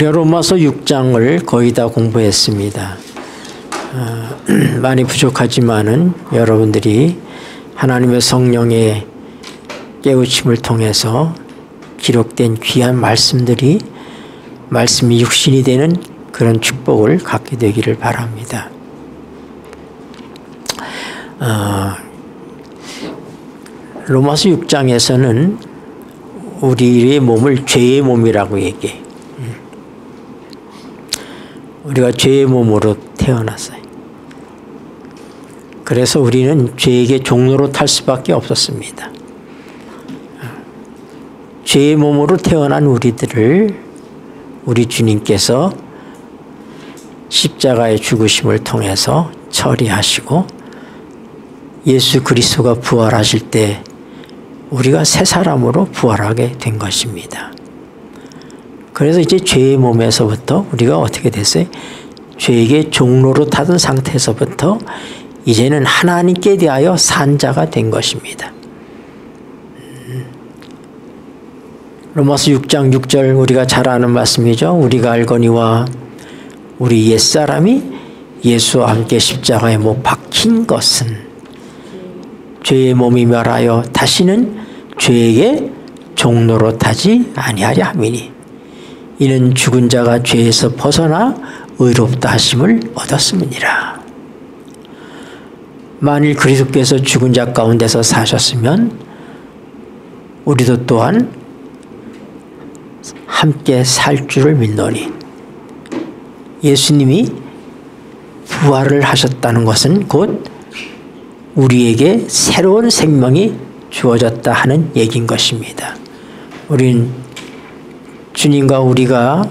우리가 로마서 6장을 거의 다 공부했습니다. 많이 부족하지만은 여러분들이 하나님의 성령의 깨우침을 통해서 기록된 귀한 말씀들이 말씀이 육신이 되는 그런 축복을 갖게 되기를 바랍니다. 로마서 6장에서는 우리의 몸을 죄의 몸이라고 얘기해. 우리가 죄의 몸으로 태어났어요. 그래서 우리는 죄에게 종로로 탈 수밖에 없었습니다. 죄의 몸으로 태어난 우리들을 우리 주님께서 십자가의 죽으심을 통해서 처리하시고 예수 그리스도가 부활하실 때 우리가 새 사람으로 부활하게 된 것입니다. 그래서 이제 죄의 몸에서부터 우리가 어떻게 됐어요? 죄에게 종로로 타던 상태에서부터 이제는 하나님께 대하여 산 자가 된 것입니다. 로마서 6장 6절 우리가 잘 아는 말씀이죠. 우리가 알거니와 우리 옛사람이 예수와 함께 십자가에 못 박힌 것은 죄의 몸이 멸하여 다시는 죄에게 종로로 타지 아니하려 함이니 이는 죽은 자가 죄에서 벗어나 의롭다 하심을 얻었음이니라. 만일 그리스도께서 죽은 자 가운데서 사셨으면 우리도 또한 함께 살 줄을 믿노니 예수님이 부활을 하셨다는 것은 곧 우리에게 새로운 생명이 주어졌다 하는 얘기인 것입니다. 우린 주님과 우리가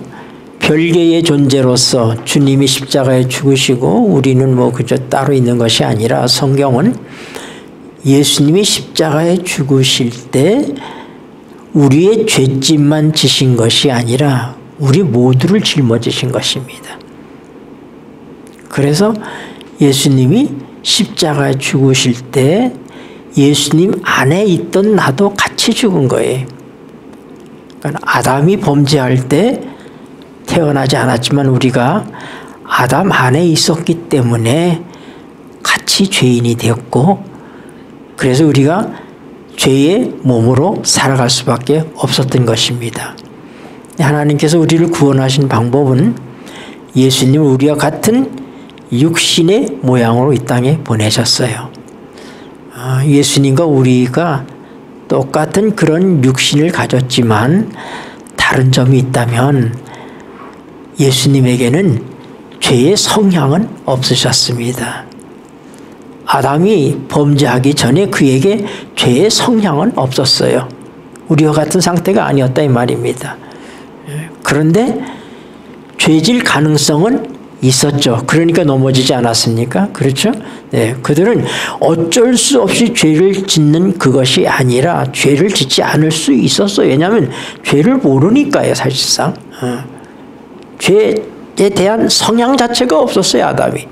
별개의 존재로서 주님이 십자가에 죽으시고 우리는 뭐 그저 따로 있는 것이 아니라 성경은 예수님이 십자가에 죽으실 때 우리의 죄짐만 지신 것이 아니라 우리 모두를 짊어지신 것입니다. 그래서 예수님이 십자가에 죽으실 때 예수님 안에 있던 나도 같이 죽은 거예요. 그러니까 아담이 범죄할 때 태어나지 않았지만 우리가 아담 안에 있었기 때문에 같이 죄인이 되었고 그래서 우리가 죄의 몸으로 살아갈 수밖에 없었던 것입니다. 하나님께서 우리를 구원하신 방법은 예수님을 우리와 같은 육신의 모양으로 이 땅에 보내셨어요. 예수님과 우리가 똑같은 그런 육신을 가졌지만 다른 점이 있다면 예수님에게는 죄의 성향은 없으셨습니다. 아담이 범죄하기 전에 그에게 죄의 성향은 없었어요. 우리와 같은 상태가 아니었다 이 말입니다. 그런데 죄질 가능성은 있었죠. 그러니까 넘어지지 않았습니까? 그렇죠? 네, 그들은 어쩔 수 없이 죄를 짓는 그것이 아니라 죄를 짓지 않을 수 있었어요. 왜냐하면 죄를 모르니까요, 사실상. 죄에 대한 성향 자체가 없었어요, 아담이.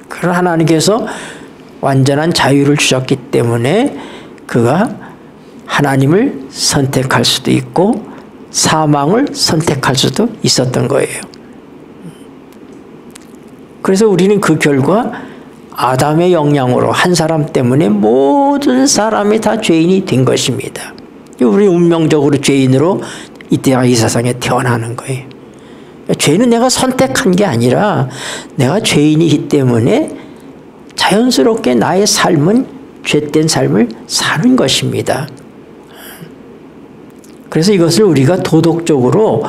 그러나 하나님께서 완전한 자유를 주셨기 때문에 그가 하나님을 선택할 수도 있고 사망을 선택할 수도 있었던 거예요. 그래서 우리는 그 결과 아담의 영향으로 한 사람 때문에 모든 사람이 다 죄인이 된 것입니다. 우리 운명적으로 죄인으로 이 세상에 태어나는 거예요. 죄는 내가 선택한 게 아니라 내가 죄인이기 때문에 자연스럽게 나의 삶은 죄된 삶을 사는 것입니다. 그래서 이것을 우리가 도덕적으로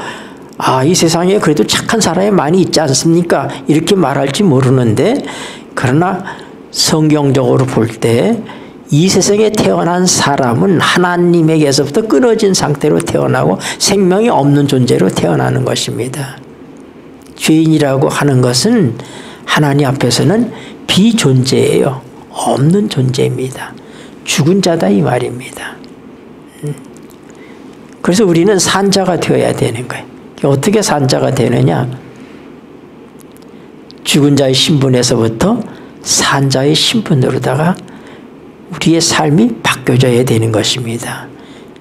이 세상에 그래도 착한 사람이 많이 있지 않습니까? 이렇게 말할지 모르는데 그러나 성경적으로 볼 때 이 세상에 태어난 사람은 하나님에게서부터 끊어진 상태로 태어나고 생명이 없는 존재로 태어나는 것입니다. 죄인이라고 하는 것은 하나님 앞에서는 비존재예요. 없는 존재입니다. 죽은 자다 이 말입니다. 그래서 우리는 산자가 되어야 되는 거예요. 어떻게 산자가 되느냐? 죽은 자의 신분에서부터 산자의 신분으로다가 우리의 삶이 바뀌어져야 되는 것입니다.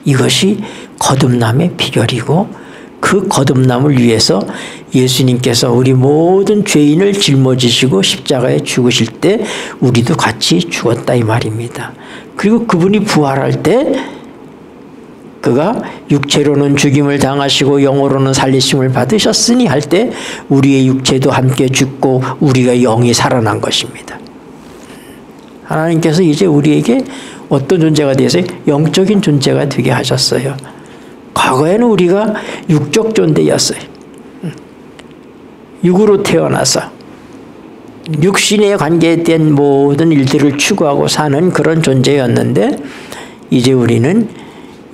이것이 거듭남의 비결이고 그 거듭남을 위해서 예수님께서 우리 모든 죄인을 짊어지시고 십자가에 죽으실 때 우리도 같이 죽었다 이 말입니다. 그리고 그분이 부활할 때 그가 육체로는 죽임을 당하시고 영으로는 살리심을 받으셨으니 할 때 우리의 육체도 함께 죽고 우리가 영이 살아난 것입니다. 하나님께서 이제 우리에게 어떤 존재가 되어서 영적인 존재가 되게 하셨어요. 과거에는 우리가 육적 존재였어요. 육으로 태어나서 육신의 관계에 대한 모든 일들을 추구하고 사는 그런 존재였는데 이제 우리는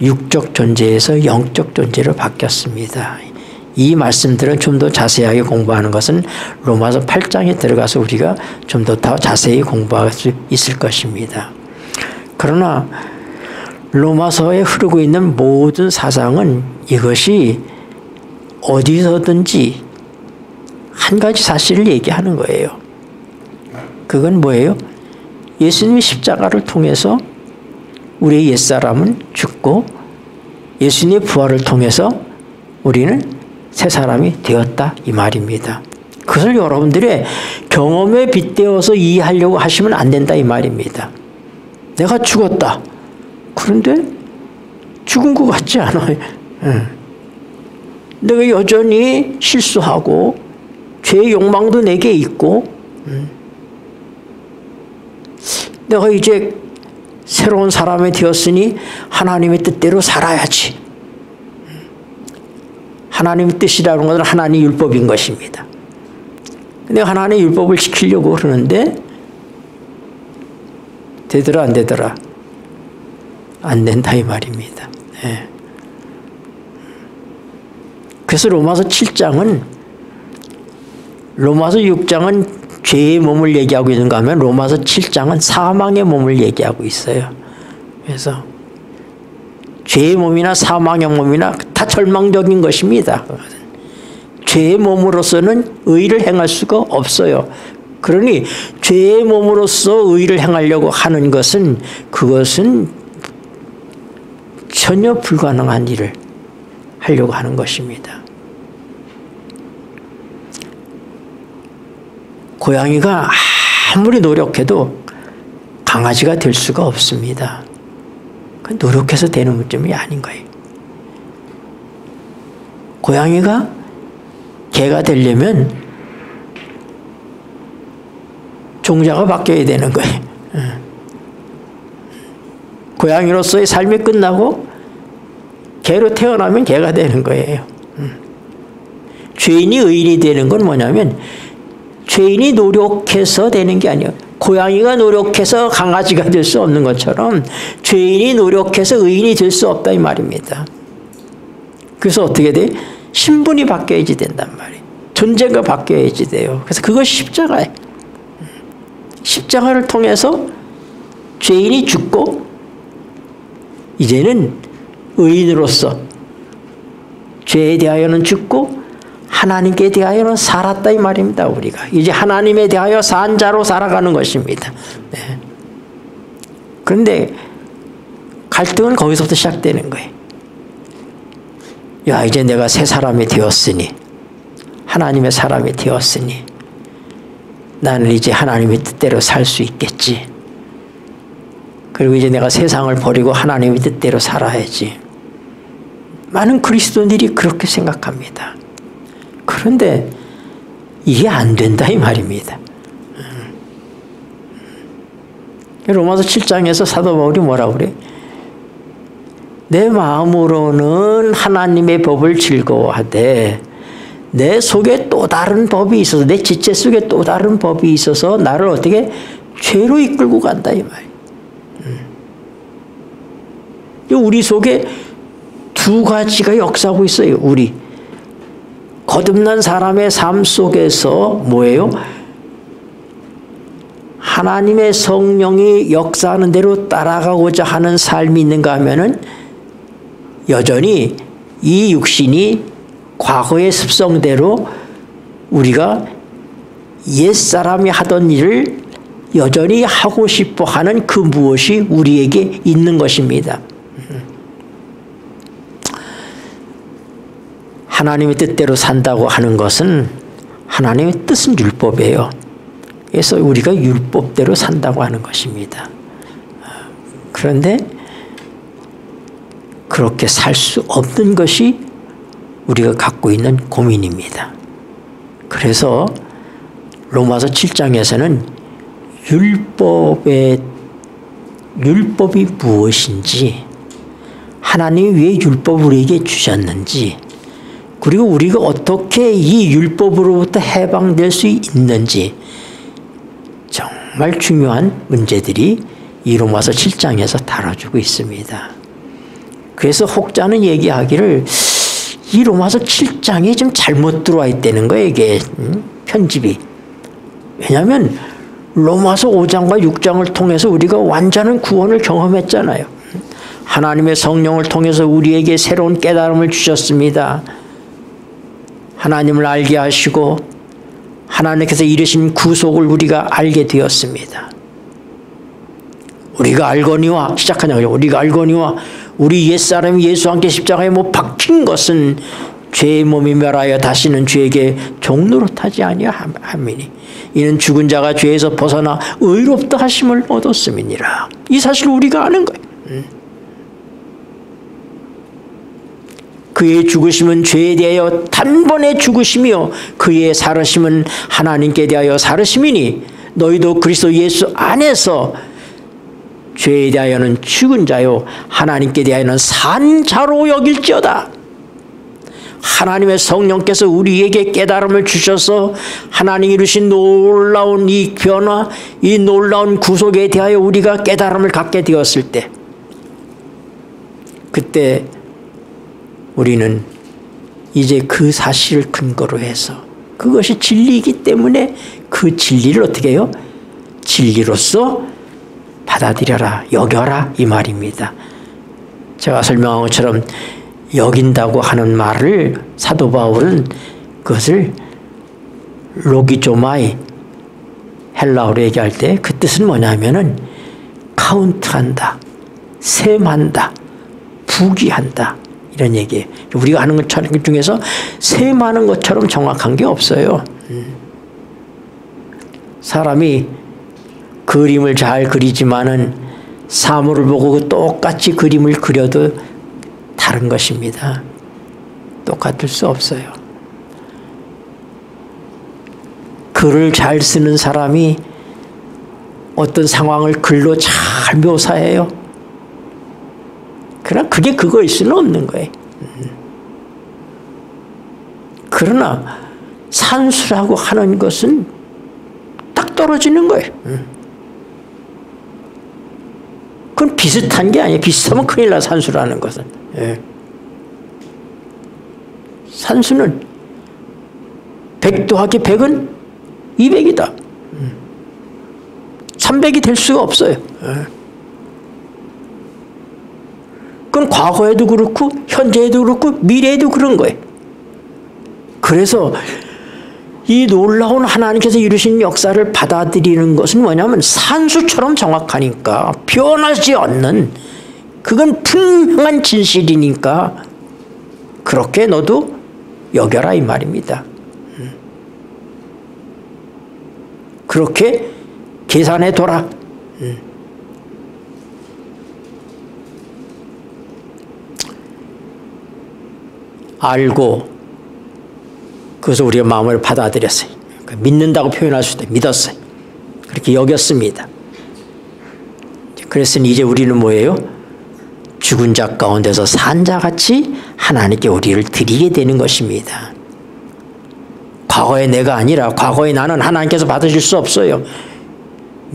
육적 존재에서 영적 존재로 바뀌었습니다. 이 말씀들은 좀 더 자세하게 공부하는 것은 로마서 8장에 들어가서 우리가 좀 더 자세히 공부할 수 있을 것입니다. 그러나 로마서에 흐르고 있는 모든 사상은 이것이 어디서든지 한 가지 사실을 얘기하는 거예요. 그건 뭐예요? 예수님이 십자가를 통해서 우리의 옛사람은 죽고 예수님의 부활을 통해서 우리는 새 사람이 되었다 이 말입니다. 그것을 여러분들의 경험에 빗대어서 이해하려고 하시면 안 된다 이 말입니다. 내가 죽었다. 그런데 죽은 것 같지 않아요. 내가 여전히 실수하고 죄의 욕망도 내게 있고 내가 이제 새로운 사람이 되었으니 하나님의 뜻대로 살아야지. 하나님의 뜻이라는 것은 하나님의 율법인 것입니다. 내가 하나님의 율법을 지키려고 그러는데 되더라 안 되더라? 안 된다 이 말입니다. 네. 그래서 로마서 7장은 로마서 6장은 죄의 몸을 얘기하고 있는가 하면 로마서 7장은 사망의 몸을 얘기하고 있어요. 그래서 죄의 몸이나 사망의 몸이나 다 절망적인 것입니다. 죄의 몸으로서는 의를 행할 수가 없어요. 그러니 죄의 몸으로서 의를 행하려고 하는 것은 그것은 전혀 불가능한 일을 하려고 하는 것입니다. 고양이가 아무리 노력해도 강아지가 될 수가 없습니다. 노력해서 되는 문제이 아닌 거예요. 고양이가 개가 되려면 종자가 바뀌어야 되는 거예요. 고양이로서의 삶이 끝나고 개로 태어나면 개가 되는 거예요. 죄인이 의인이 되는 건 뭐냐면 죄인이 노력해서 되는 게 아니에요. 고양이가 노력해서 강아지가 될 수 없는 것처럼 죄인이 노력해서 의인이 될 수 없다 이 말입니다. 그래서 어떻게 돼? 신분이 바뀌어야지 된단 말이에요. 존재가 바뀌어야지 돼요. 그래서 그것이 십자가예요. 십자가를 통해서 죄인이 죽고 이제는 의인으로서 죄에 대하여는 죽고 하나님께 대하여는 살았다 이 말입니다. 우리가 이제 하나님에 대하여 산 자로 살아가는 것입니다. 네. 그런데 갈등은 거기서부터 시작되는 거예요. 야, 이제 내가 새 사람이 되었으니 하나님의 사람이 되었으니 나는 이제 하나님의 뜻대로 살 수 있겠지. 그리고 이제 내가 세상을 버리고 하나님의 뜻대로 살아야지. 많은 그리스도인들이 그렇게 생각합니다. 그런데 이게 안 된다 이 말입니다. 로마서 7장에서 사도 바울이 뭐라고 그래? 내 마음으로는 하나님의 법을 즐거워하되 내 속에 또 다른 법이 있어서 내 지체 속에 또 다른 법이 있어서 나를 어떻게 죄로 이끌고 간다 이 말이에요. 우리 속에 두 가지가 역사하고 있어요. 우리 거듭난 사람의 삶 속에서 뭐예요? 하나님의 성령이 역사하는 대로 따라가고자 하는 삶이 있는가 하면은 여전히 이 육신이 과거의 습성대로 우리가 옛사람이 하던 일을 여전히 하고 싶어 하는 그 무엇이 우리에게 있는 것입니다. 하나님의 뜻대로 산다고 하는 것은 하나님의 뜻은 율법이에요. 그래서 우리가 율법대로 산다고 하는 것입니다. 그런데 그렇게 살 수 없는 것이 우리가 갖고 있는 고민입니다. 그래서 로마서 7장에서는 율법이 무엇인지, 하나님이 왜 율법을 우리에게 주셨는지, 그리고 우리가 어떻게 이 율법으로부터 해방될 수 있는지 정말 중요한 문제들이 이 로마서 7장에서 다뤄주고 있습니다. 그래서 혹자는 얘기하기를 이 로마서 7장이 좀 잘못 들어와 있다는 거예요, 이게 편집이. 왜냐하면 로마서 5장과 6장을 통해서 우리가 완전한 구원을 경험했잖아요. 하나님의 성령을 통해서 우리에게 새로운 깨달음을 주셨습니다. 하나님을 알게 하시고 하나님께서 이루신 구속을 우리가 알게 되었습니다. 우리가 알거니와 시작하냐, 우리가 알거니와 우리 옛사람이 예수와 함께 십자가에 못 박힌 것은 죄의 몸이 멸하여 다시는 죄에게 종노릇하지 아니하미니 이는 죽은 자가 죄에서 벗어나 의롭다 하심을 얻었음이니라. 이 사실을 우리가 아는 거예요. 그의 죽으심은 죄에 대하여 단번에 죽으심이요 그의 살으심은 하나님께 대하여 살으심이니 너희도 그리스도 예수 안에서 죄에 대하여는 죽은 자요 하나님께 대하여는 산 자로 여길지어다. 하나님의 성령께서 우리에게 깨달음을 주셔서 하나님이 이루신 놀라운 이 변화, 이 놀라운 구속에 대하여 우리가 깨달음을 갖게 되었을 때, 그때 우리는 이제 그 사실을 근거로 해서 그것이 진리이기 때문에 그 진리를 어떻게 해요? 진리로서 받아들여라, 여겨라, 이 말입니다. 제가 설명한 것처럼 여긴다고 하는 말을 사도 바울은 그것을 로기조마이, 헬라어로 얘기할 때 그 뜻은 뭐냐면은 카운트한다, 셈한다, 부기한다, 이런 얘기예요. 우리가 하는 것 중에서 셈하는 것처럼 정확한 게 없어요. 사람이 그림을 잘 그리지만은 사물을 보고 똑같이 그림을 그려도 다른 것입니다. 똑같을 수 없어요. 글을 잘 쓰는 사람이 어떤 상황을 글로 잘 묘사해요. 그러나 그게 그거일 수는 없는 거예요. 그러나 산수라고 하는 것은 딱 떨어지는 거예요. 그건 비슷한 게 아니에요. 비슷하면 큰일 나, 산수라는 것은. 예. 산수는 100 더하기 100은 200이다. 300이 될 수가 없어요. 예. 그건 과거에도 그렇고 현재에도 그렇고 미래에도 그런 거예요. 그래서 이 놀라운 하나님께서 이루신 역사를 받아들이는 것은 뭐냐면 산수처럼 정확하니까, 변하지 않는, 그건 분명한 진실이니까 그렇게 너도 여겨라, 이 말입니다. 그렇게 계산해 둬라. 알고 그래서 우리가 마음을 받아들였어요. 믿는다고 표현할 수도 있어요. 믿었어요. 그렇게 여겼습니다. 그랬으니 이제 우리는 뭐예요? 죽은 자 가운데서 산 자같이 하나님께 우리를 드리게 되는 것입니다. 과거의 내가 아니라 과거의 나는 하나님께서 받으실 수 없어요.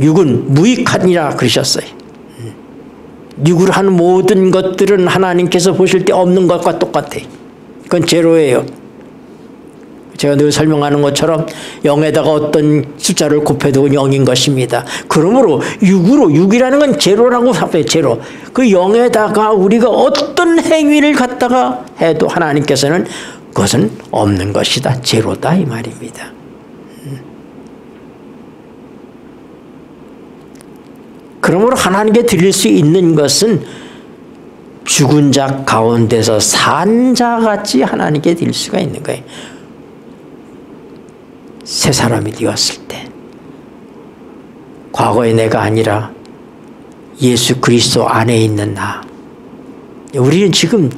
육은 무익하니라 그러셨어요. 육으로 하는 모든 것들은 하나님께서 보실 때 없는 것과 똑같아요. 그건 제로예요. 제가 늘 설명하는 것처럼 0에다가 어떤 숫자를 곱해도 0인 것입니다. 그러므로 6이라는 건 제로라고 합해요. 제로. 그 0에다가 우리가 어떤 행위를 갖다가 해도 하나님께서는 그것은 없는 것이다. 제로다, 이 말입니다. 그러므로 하나님께 드릴 수 있는 것은 죽은 자 가운데서 산 자같이 하나님께 드릴 수가 있는 거예요. 새 사람이 되었을 때. 과거의 내가 아니라 예수 그리스도 안에 있는 나. 우리는 지금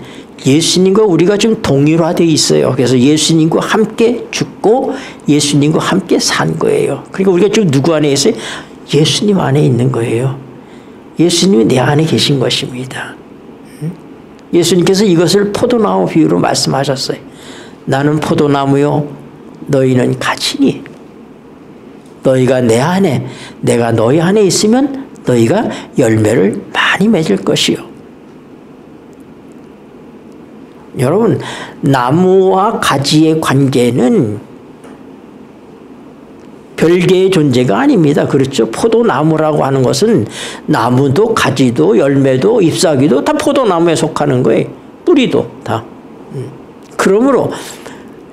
예수님과 우리가 좀 동일화되어 있어요. 그래서 예수님과 함께 죽고 예수님과 함께 산 거예요. 그러니까 우리가 지금 누구 안에 있어요? 예수님 안에 있는 거예요. 예수님이 내 안에 계신 것입니다. 예수님께서 이것을 포도나무 비유로 말씀하셨어요. 나는 포도나무요 너희는 가지니 너희가 내 안에 내가 너희 안에 있으면 너희가 열매를 많이 맺을 것이요. 여러분, 나무와 가지의 관계는 별개의 존재가 아닙니다. 그렇죠? 포도나무라고 하는 것은 나무도 가지도 열매도 잎사귀도 다 포도나무에 속하는 거예요. 뿌리도 다. 그러므로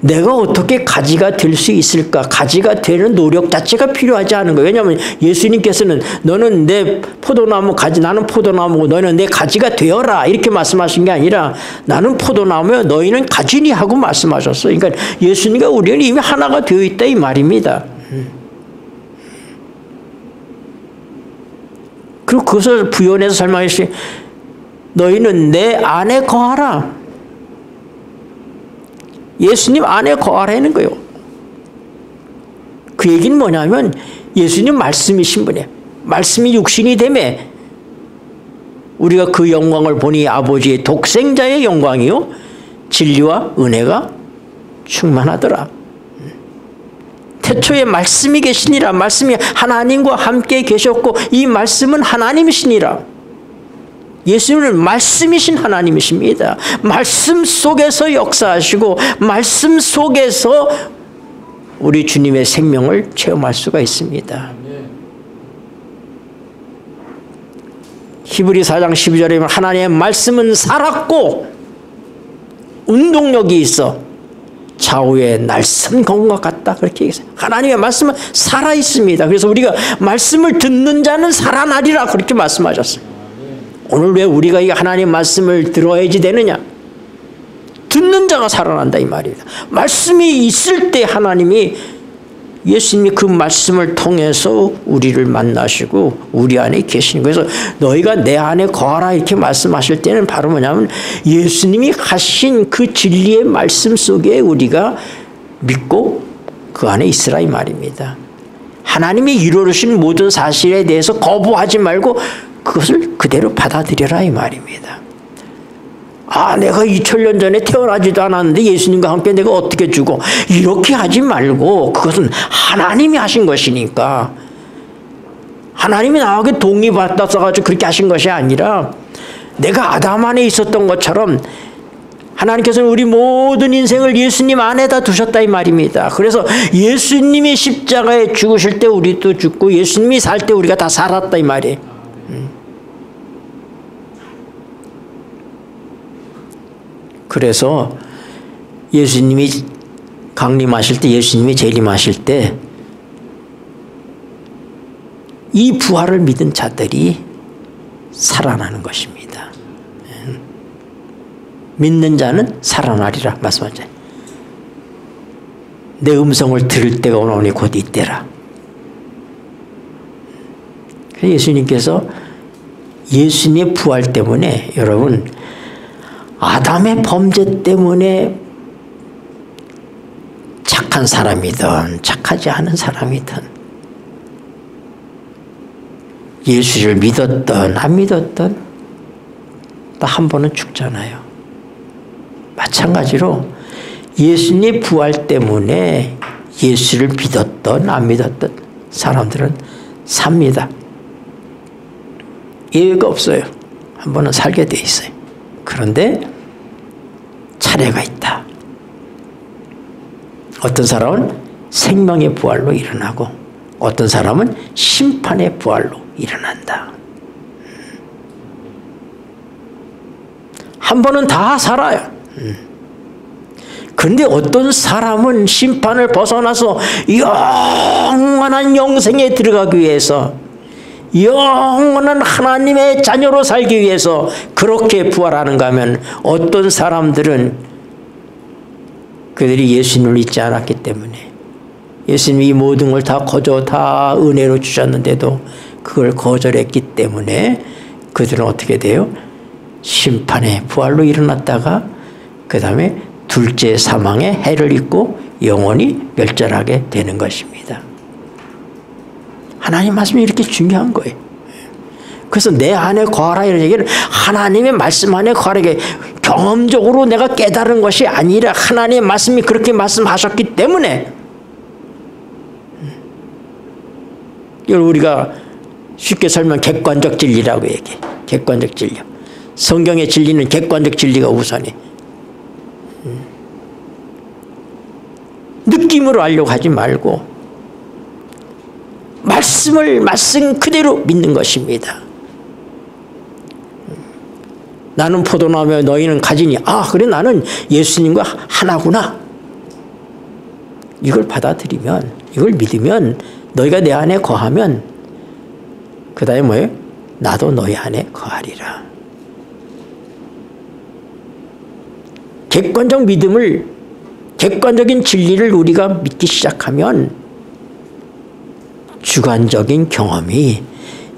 내가 어떻게 가지가 될 수 있을까? 가지가 되는 노력 자체가 필요하지 않은 거예요. 왜냐하면 예수님께서는 너는 내 포도나무 가지, 나는 포도나무고 너는 내 가지가 되어라 이렇게 말씀하신 게 아니라 나는 포도나무요 너희는 가지니 하고 말씀하셨어요. 그러니까 예수님과 우리는 이미 하나가 되어 있다 이 말입니다. 그리고 그것을 부연해서 설명하시 너희는 내 안에 거하라. 예수님 안에 거하라는 거예요. 그 얘기는 뭐냐면 예수님 말씀이신 분이에요. 말씀이 육신이 되매 우리가 그 영광을 보니 아버지의 독생자의 영광이요 진리와 은혜가 충만하더라. 태초에 말씀이 계시니라. 말씀이 하나님과 함께 계셨고 이 말씀은 하나님이시니라. 예수님은 말씀이신 하나님이십니다. 말씀 속에서 역사하시고 말씀 속에서 우리 주님의 생명을 체험할 수가 있습니다. 히브리 4장 12절에 보면 하나님의 말씀은 살았고 운동력이 있어 좌우의 날선 검과 같다 그렇게 얘기했어요. 하나님의 말씀은 살아있습니다. 그래서 우리가 말씀을 듣는 자는 살아나리라 그렇게 말씀하셨어요. 오늘 왜 우리가 이 하나님의 말씀을 들어야지 되느냐? 듣는 자가 살아난다 이 말입니다. 말씀이 있을 때 하나님이 예수님이 그 말씀을 통해서 우리를 만나시고 우리 안에 계시는 거예요. 그래서 너희가 내 안에 거하라 이렇게 말씀하실 때는 바로 뭐냐면 예수님이 하신 그 진리의 말씀 속에 우리가 믿고 그 안에 있으라 이 말입니다. 하나님이 이루어주신 모든 사실에 대해서 거부하지 말고 그것을 그대로 받아들여라 이 말입니다. 아, 내가 2000년 전에 태어나지도 않았는데 예수님과 함께 내가 어떻게 죽어? 이렇게 하지 말고 그것은 하나님이 하신 것이니까 하나님이 나에게 동의 받아서 그렇게 하신 것이 아니라 내가 아담 안에 있었던 것처럼 하나님께서는 우리 모든 인생을 예수님 안에다 두셨다 이 말입니다. 그래서 예수님이 십자가에 죽으실 때 우리도 죽고 예수님이 살 때 우리가 다 살았다 이 말이에요. 그래서 예수님이 강림하실 때 예수님이 재림하실 때 이 부활을 믿은 자들이 살아나는 것입니다. 믿는 자는 살아나리라 말씀하셨잖아요. 내 음성을 들을 때가 오노니 곧 이때라. 예수님께서 예수님의 부활 때문에 여러분 아담의 범죄 때문에 착한 사람이든 착하지 않은 사람이든 예수를 믿었든 안 믿었든 다 한 번은 죽잖아요. 마찬가지로 예수님의 부활 때문에 예수를 믿었든 안 믿었든 사람들은 삽니다. 예외가 없어요. 한 번은 살게 돼 있어요. 그런데 차례가 있다. 어떤 사람은 생명의 부활로 일어나고 어떤 사람은 심판의 부활로 일어난다. 한 번은 다 살아요. 그런데 어떤 사람은 심판을 벗어나서 영원한 영생에 들어가기 위해서 영원한 하나님의 자녀로 살기 위해서 그렇게 부활하는가 하면 어떤 사람들은 그들이 예수님을 믿지 않았기 때문에 예수님이 이 모든 걸 다 은혜로 주셨는데도 그걸 거절했기 때문에 그들은 어떻게 돼요? 심판의 부활로 일어났다가 그 다음에 둘째 사망의 해를 입고 영원히 멸절하게 되는 것입니다. 하나님 말씀이 이렇게 중요한 거예요. 그래서 내 안에 거하라 이런 얘기는 하나님의 말씀 안에 거하라. 경험적으로 내가 깨달은 것이 아니라 하나님의 말씀이 그렇게 말씀하셨기 때문에 이걸 우리가 쉽게 설명 객관적 진리라고 얘기해. 객관적 진리. 성경의 진리는 객관적 진리가 우선이. 느낌으로 알려고 하지 말고 말씀 그대로 믿는 것입니다. 나는 포도나무에 너희는 가지니 그래 나는 예수님과 하나구나. 이걸 받아들이면 이걸 믿으면 너희가 내 안에 거하면 그 다음에 뭐예요? 나도 너희 안에 거하리라. 객관적인 진리를 우리가 믿기 시작하면 주관적인 경험이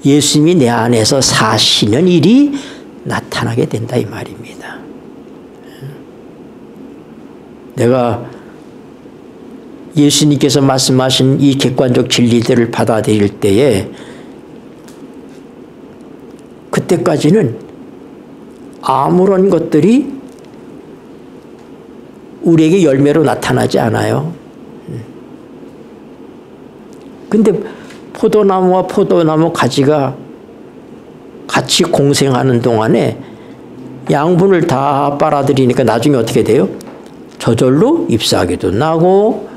예수님이 내 안에서 사시는 일이 나타나게 된다 이 말입니다. 내가 예수님께서 말씀하신 이 객관적 진리들을 받아들일 때에 그때까지는 아무런 것들이 우리에게 열매로 나타나지 않아요. 근데 포도나무와 포도나무 가지가 같이 공생하는 동안에 양분을 다 빨아들이니까 나중에 어떻게 돼요? 저절로 잎사귀도 나고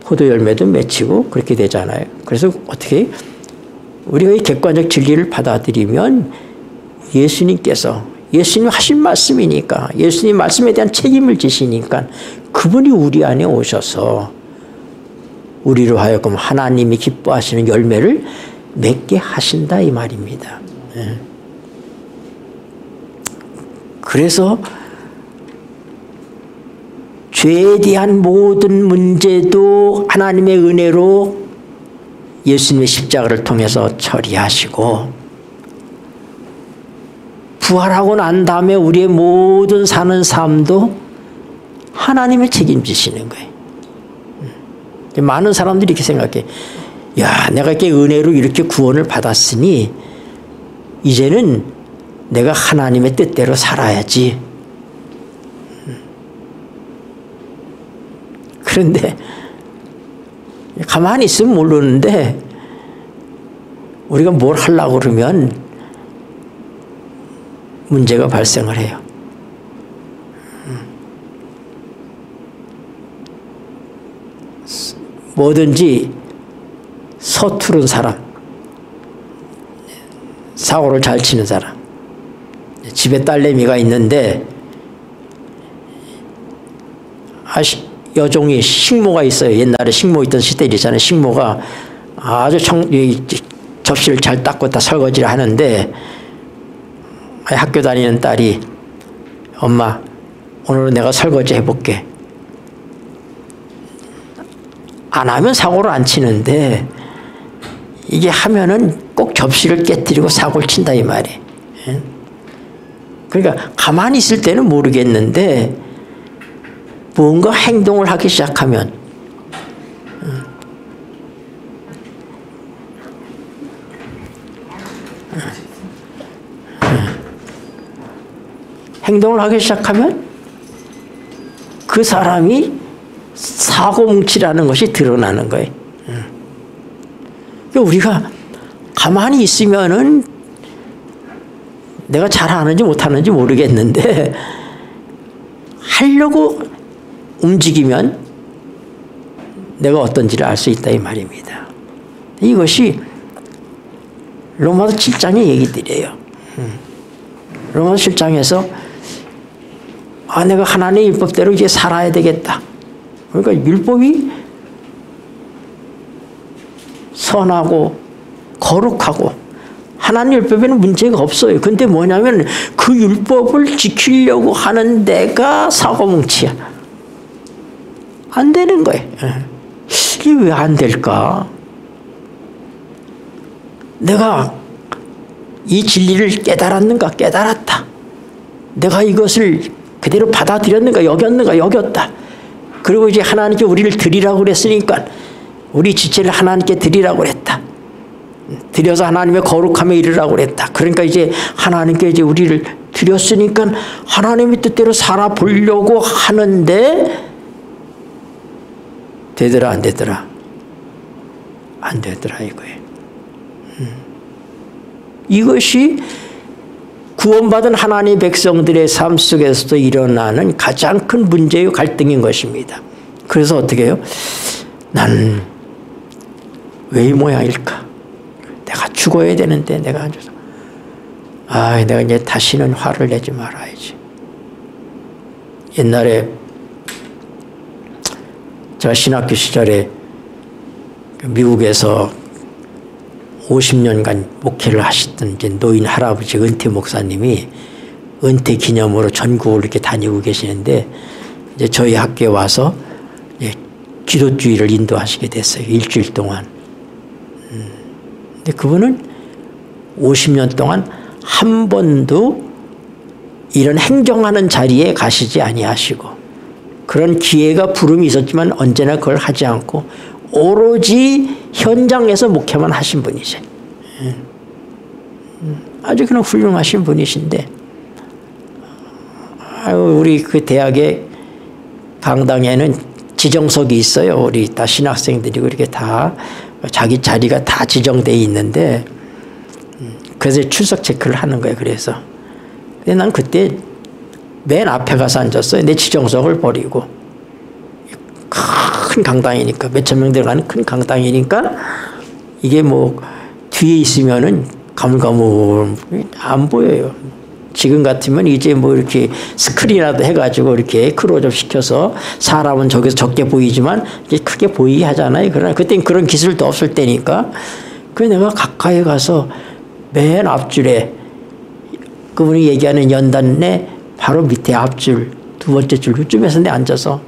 포도 열매도 맺히고 그렇게 되잖아요. 그래서 어떻게 우리가 이 객관적 진리를 받아들이면 예수님 하신 말씀이니까 예수님 말씀에 대한 책임을 지시니까 그분이 우리 안에 오셔서 우리로 하여금 하나님이 기뻐하시는 열매를 맺게 하신다 이 말입니다. 그래서 죄에 대한 모든 문제도 하나님의 은혜로 예수님의 십자가를 통해서 처리하시고 부활하고 난 다음에 우리의 모든 사는 삶도 하나님의 책임지시는 거예요. 많은 사람들이 이렇게 생각해. 야, 내가 이렇게 은혜로 이렇게 구원을 받았으니 이제는 내가 하나님의 뜻대로 살아야지. 그런데 가만히 있으면 모르는데 우리가 뭘 하려고 그러면 문제가 발생을 해요. 뭐든지 서투른 사람, 사고를 잘 치는 사람, 집에 딸내미가 있는데 여종이 식모가 있어요. 옛날에 식모 있던 시대이잖아요. 식모가 아주 접시를 잘 닦고 다 설거지를 하는데 학교 다니는 딸이 엄마 오늘은 내가 설거지 해볼게. 안 하면 사고를 안 치는데 이게 하면은 꼭 접시를 깨뜨리고 사고를 친다 이 말이에요. 그러니까 가만히 있을 때는 모르겠는데 뭔가 행동을 하기 시작하면 행동을 하기 시작하면 그 사람이 사고뭉치라는 것이 드러나는 거예요. 그러니까 우리가 가만히 있으면은 내가 잘하는지 못하는지 모르겠는데 하려고 움직이면 내가 어떤지를 알 수 있다 이 말입니다. 이것이 로마서 7장의 얘기들이에요. 로마서 7장에서 내가 하나님의 율법대로 이제 살아야 되겠다. 그러니까 율법이 선하고 거룩하고 하나님 율법에는 문제가 없어요. 근데 뭐냐면 그 율법을 지키려고 하는 데가 사고뭉치야. 안 되는 거예요. 이게 왜 안 될까? 내가 이 진리를 깨달았는가? 깨달았다. 내가 이것을 그대로 받아들였는가? 여겼는가? 여겼다. 그리고 이제 하나님께 우리를 드리라고 그랬으니까 우리 지체를 하나님께 드리라고 그랬다. 드려서 하나님의 거룩함에 이르라고 그랬다. 그러니까 이제 하나님께 이제 우리를 드렸으니까 하나님의 뜻대로 살아보려고 하는데 되더라 안 되더라? 안 되더라 이거예요. 이것이 구원받은 하나님의 백성들의 삶 속에서도 일어나는 가장 큰 문제의 갈등인 것입니다. 그래서 어떻게 해요? 나는 왜 이 모양일까? 내가 죽어야 되는데 내가 안 죽어서 내가 이제 다시는 화를 내지 말아야지. 옛날에 제가 신학교 시절에 미국에서 50년간 목회를 하셨던 이제 노인 할아버지 은퇴 목사님이 은퇴 기념으로 전국을 이렇게 다니고 계시는데 이제 저희 학교에 와서 기도주의를 인도하시게 됐어요. 일주일 동안. 근데 그분은 50년 동안 한 번도 이런 행정하는 자리에 가시지 아니하시고 그런 기회가 부름이 있었지만 언제나 그걸 하지 않고 오로지 현장에서 목회만 하신 분이세요. 아주 그냥 훌륭하신 분이신데 우리 그 대학의 강당에는 지정석이 있어요. 우리 다 신학생들이고 이렇게 다 자기 자리가 다 지정되어 있는데 그래서 출석 체크를 하는 거예요. 그래서 근데 난 그때 맨 앞에 가서 앉았어요. 내 지정석을 버리고 큰 강당이니까 몇천 명 들어가는 큰 강당이니까 이게 뭐 뒤에 있으면은 가물가물 안 보여요. 지금 같으면 이제 뭐 이렇게 스크린이라도 해가지고 이렇게 크로즈업 시켜서 사람은 저기서 적게 보이지만 이게 크게 보이게 하잖아요. 그러나 그때는 그런 기술도 없을 때니까 그래서 내가 가까이 가서 맨 앞줄에 그분이 얘기하는 연단내 바로 밑에 앞줄 두 번째 줄 그쯤에서 내 앉아서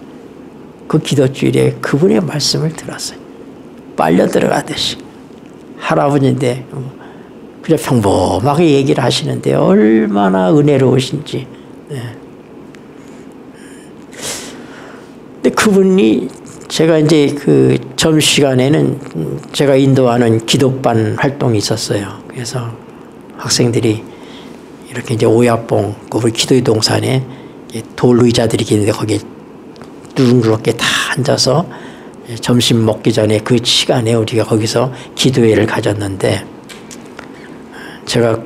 그 기도주일에 그분의 말씀을 들었어요. 빨려 들어가듯이. 할아버지인데 그냥 평범하게 얘기를 하시는데 얼마나 은혜로우신지. 근데 그분이 제가 이제 그 점심시간에는 제가 인도하는 기도반 활동이 있었어요. 그래서 학생들이 이렇게 이제 오야봉, 우리 기도의 동산에 돌 의자들이 있는데 거기에 누렁누렁게 다 앉아서 점심 먹기 전에 그 시간에 우리가 거기서 기도회를 가졌는데 제가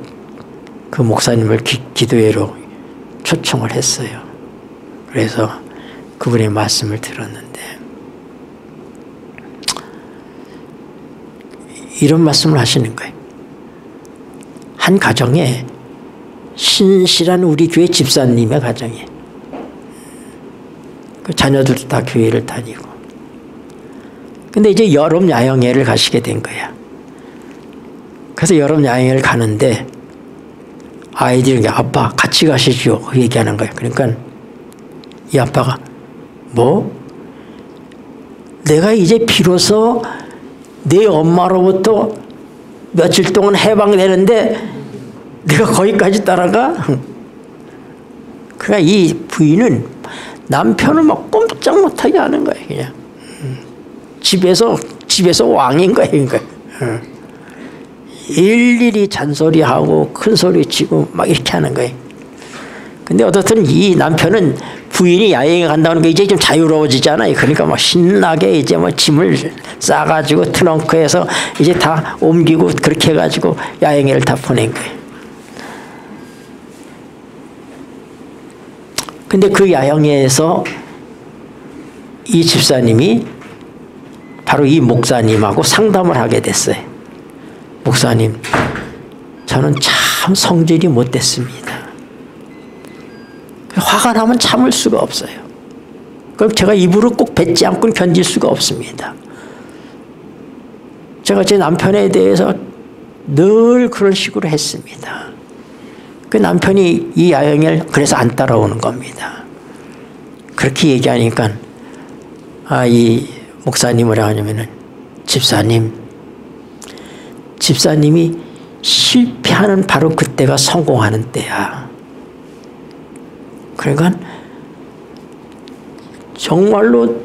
그 목사님을 기도회로 초청을 했어요. 그래서 그분의 말씀을 들었는데 이런 말씀을 하시는 거예요. 한 가정에 신실한 우리 교회 집사님의 가정에 그 자녀들도 다 교회를 다니고 근데 이제 여름 야영회를 가시게 된 거야. 그래서 여름 야영회를 가는데 아이들이 아빠 같이 가시죠 그 얘기하는 거야. 그러니까 이 아빠가 뭐? 내가 이제 비로소 내 엄마로부터 며칠 동안 해방되는데 내가 거기까지 따라가? 그러니까 이 부인은 남편을 막 꼼짝 못하게 하는 거예요. 그냥 집에서 왕인 거예요. 그러니까 일일이 잔소리하고 큰 소리치고 막 이렇게 하는 거예요. 근데 어떻든 이 남편은 부인이 야영에 간다는 게 이제 좀 자유로워지잖아요. 그러니까 막 신나게 이제 뭐 짐을 싸가지고 트렁크에서 이제 다 옮기고 그렇게 해가지고 야영회를 다 보낸 거예요. 근데 그 야영회에서 이 집사님이 바로 이 목사님하고 상담을 하게 됐어요. 목사님, 저는 참 성질이 못됐습니다. 화가 나면 참을 수가 없어요. 그럼 제가 입으로 꼭 뱉지 않고는 견딜 수가 없습니다. 제가 제 남편에 대해서 늘 그런 식으로 했습니다. 그 남편이 이 야영을 그래서 안 따라오는 겁니다. 그렇게 얘기하니까 이 목사님이 뭐라 하냐면은 집사님이 실패하는 바로 그때가 성공하는 때야. 그러니까 정말로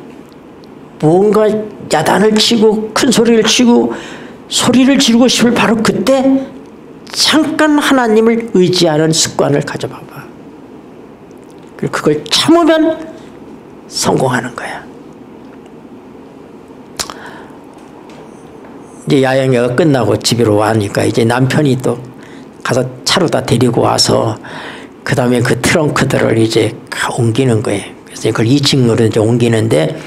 뭔가 야단을 치고 큰 소리를 치고 소리를 지르고 싶을 바로 그때 잠깐 하나님을 의지하는 습관을 가져봐봐. 그리고 그걸 참으면 성공하는 거야. 이제 야영회가 끝나고 집으로 와니까 이제 남편이 또 가서 차로 다 데리고 와서 그 다음에 그 트렁크들을 이제 옮기는 거예요. 그래서 그걸 2층으로 이제 옮기는데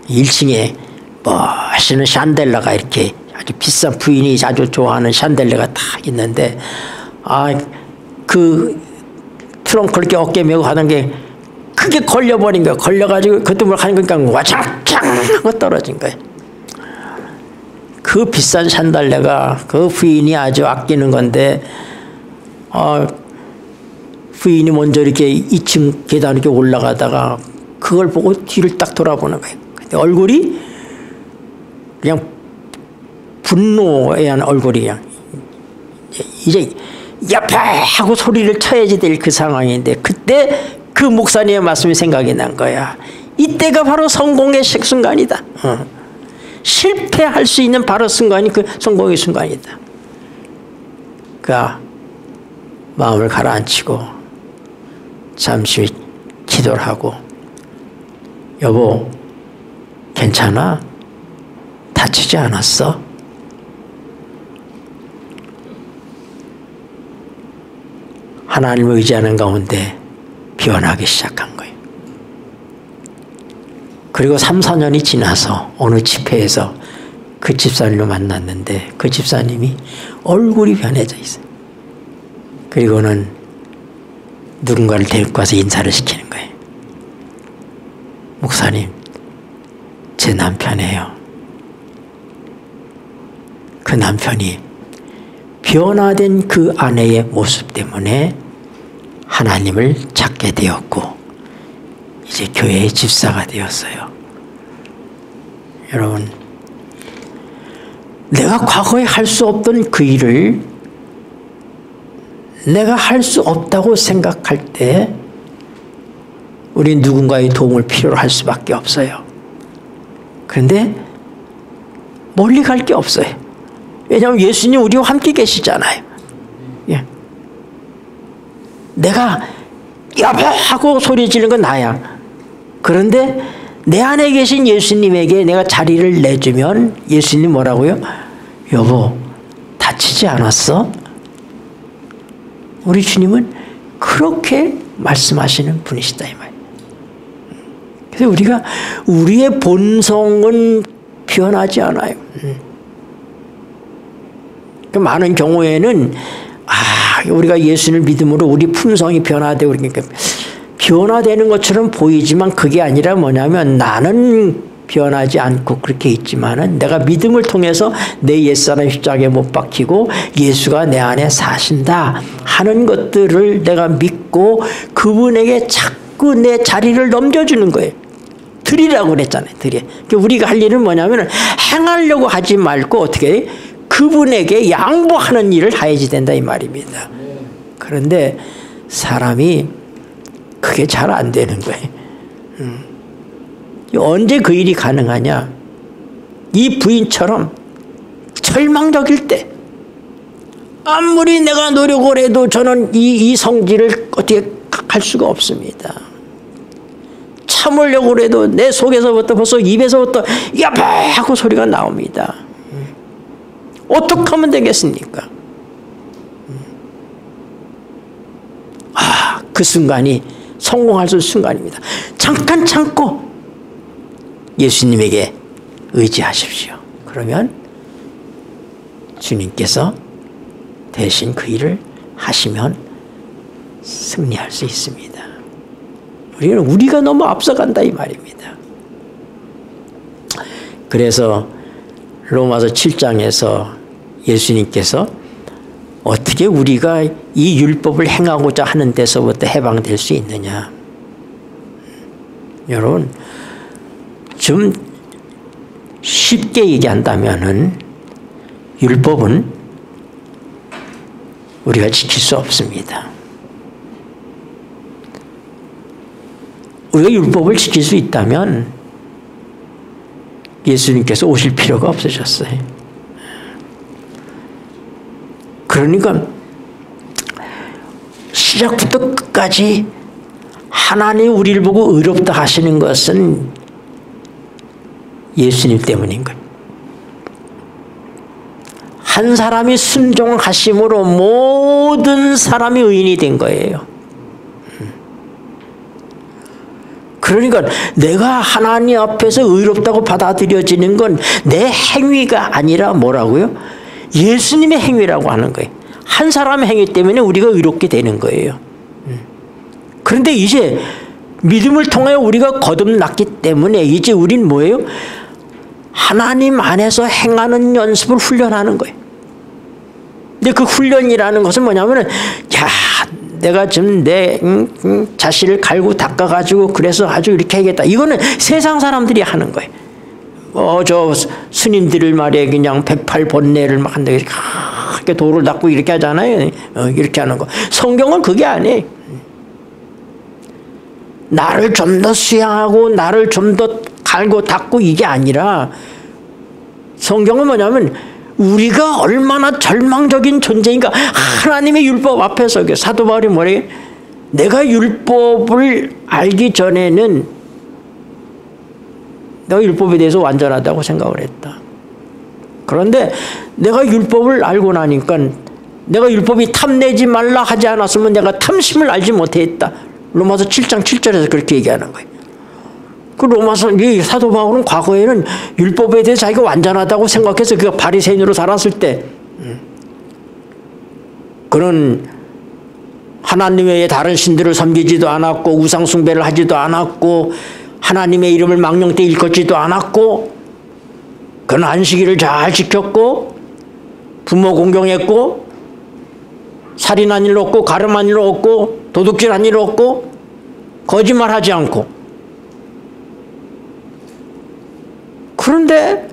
1층에 멋있는 샨델라가 이렇게 아주 비싼 부인이 아주 좋아하는 샨델라가 딱 있는데 그 트렁크를 이렇게 어깨에 메고 가는 게 크게 걸려버린 거야. 걸려가지고 그것도 뭘 하는 거니까 와장창 하고 떨어진 거야. 그 비싼 샨달레가 그 부인이 아주 아끼는 건데 부인이 먼저 이렇게 2층 계단 이렇게 올라가다가 그걸 보고 뒤를 딱 돌아보는 거예요. 근데 얼굴이 그냥 분노에 한 얼굴이야. 이제 야파 하고 소리를 쳐야지 될 그 상황인데 그때 그 목사님의 말씀이 생각이 난 거야. 이때가 바로 성공의 순간이다. 실패할 수 있는 바로 순간이 그 성공의 순간이다. 그가 마음을 가라앉히고 잠시 기도를 하고 여보 괜찮아? 다치지 않았어? 하나님을 의지하는 가운데 변하기 시작한 거예요. 그리고 3, 4년이 지나서 어느 집회에서 그 집사님을 만났는데 그 집사님이 얼굴이 변해져 있어요. 그리고는 누군가를 데리고 와서 인사를 시키는 거예요. 목사님, 제 남편이에요. 그 남편이 변화된 그 아내의 모습 때문에 하나님을 찾게 되었고 이제 교회의 집사가 되었어요. 여러분, 내가 과거에 할 수 없던 그 일을 내가 할 수 없다고 생각할 때 우린 누군가의 도움을 필요로 할 수밖에 없어요. 그런데 멀리 갈 게 없어요. 왜냐하면 예수님 우리와 함께 계시잖아요. 예. 내가 여보 하고 소리 지르는 건 나야. 그런데 내 안에 계신 예수님에게 내가 자리를 내주면 예수님 뭐라고요? 여보 다치지 않았어? 우리 주님은 그렇게 말씀하시는 분이시다 이 말이에요. 그래서 우리가 우리의 본성은 변하지 않아요. 많은 경우에는 우리가 예수를 믿음으로 우리 품성이 변화되고 그러니까 변화되는 것처럼 보이지만 그게 아니라 뭐냐면 나는 변하지 않고 그렇게 있지만은 내가 믿음을 통해서 내 옛사람 십자가에 못 박히고 예수가 내 안에 사신다 하는 것들을 내가 믿고 그분에게 자꾸 내 자리를 넘겨주는 거예요. 드리라고 그랬잖아요. 드리. 우리가 할 일은 뭐냐면 행하려고 하지 말고 어떻게 해? 그분에게 양보하는 일을 해야지 된다 이 말입니다. 그런데 사람이 그게 잘 안 되는 거예요. 언제 그 일이 가능하냐? 이 부인처럼 절망적일 때 아무리 내가 노력을 해도 저는 이 성질을 어떻게 할 수가 없습니다. 참으려고 해도 내 속에서부터 벌써 입에서부터 야바 하고 소리가 나옵니다. 어떻게 하면 되겠습니까? 그 순간이 성공할 수 있는 순간입니다. 잠깐 참고 예수님에게 의지하십시오. 그러면 주님께서 대신 그 일을 하시면 승리할 수 있습니다. 우리가 너무 앞서간다 이 말입니다. 그래서 로마서 7장에서 예수님께서 어떻게 우리가 이 율법을 행하고자 하는 데서부터 해방될 수 있느냐. 여러분, 좀 쉽게 얘기한다면은 율법은 우리가 지킬 수 없습니다. 우리가 율법을 지킬 수 있다면 예수님께서 오실 필요가 없으셨어요. 그러니까 시작부터 끝까지 하나님이 우리를 보고 의롭다 하시는 것은 예수님 때문인 거예요. 한 사람이 순종하심으로 모든 사람이 의인이 된 거예요. 그러니까 내가 하나님 앞에서 의롭다고 받아들여지는 건 내 행위가 아니라 뭐라고요? 예수님의 행위라고 하는 거예요. 한 사람의 행위 때문에 우리가 의롭게 되는 거예요. 그런데 이제 믿음을 통해 우리가 거듭났기 때문에 이제 우린 뭐예요? 하나님 안에서 행하는 연습을 훈련하는 거예요. 근데 그 훈련이라는 것은 뭐냐면은, 야, 내가 좀 내 자신을 갈고 닦아가지고 그래서 아주 이렇게 하겠다. 이거는 세상 사람들이 하는 거예요. 저 스님들을 말이야 그냥 108번뇌를 막 한다. 이렇게 돌을 닦고 이렇게 하잖아요. 이렇게 하는 거. 성경은 그게 아니에요. 나를 좀 더 수양하고 나를 좀 더 갈고 닦고 이게 아니라 성경은 뭐냐면 우리가 얼마나 절망적인 존재인가. 하나님의 율법 앞에서 사도 바울이 뭐래요? 내가 율법을 알기 전에는 내가 율법에 대해서 완전하다고 생각을 했다. 그런데 내가 율법을 알고 나니까 내가 율법이 탐내지 말라 하지 않았으면 내가 탐심을 알지 못했다. 로마서 7장 7절에서 그렇게 얘기하는 거예요. 그 로마서 사도 바울은 과거에는 율법에 대해 자기가 완전하다고 생각해서 그가 바리새인으로 살았을 때 그런 하나님 외에 다른 신들을 섬기지도 않았고 우상 숭배를 하지도 않았고 하나님의 이름을 망령되이 일컫지도 않았고 그는 안식일을 잘 지켰고 부모 공경했고 살인한 일 없고 가늠한 일 없고 도둑질한 일 없고 거짓말하지 않고. 그런데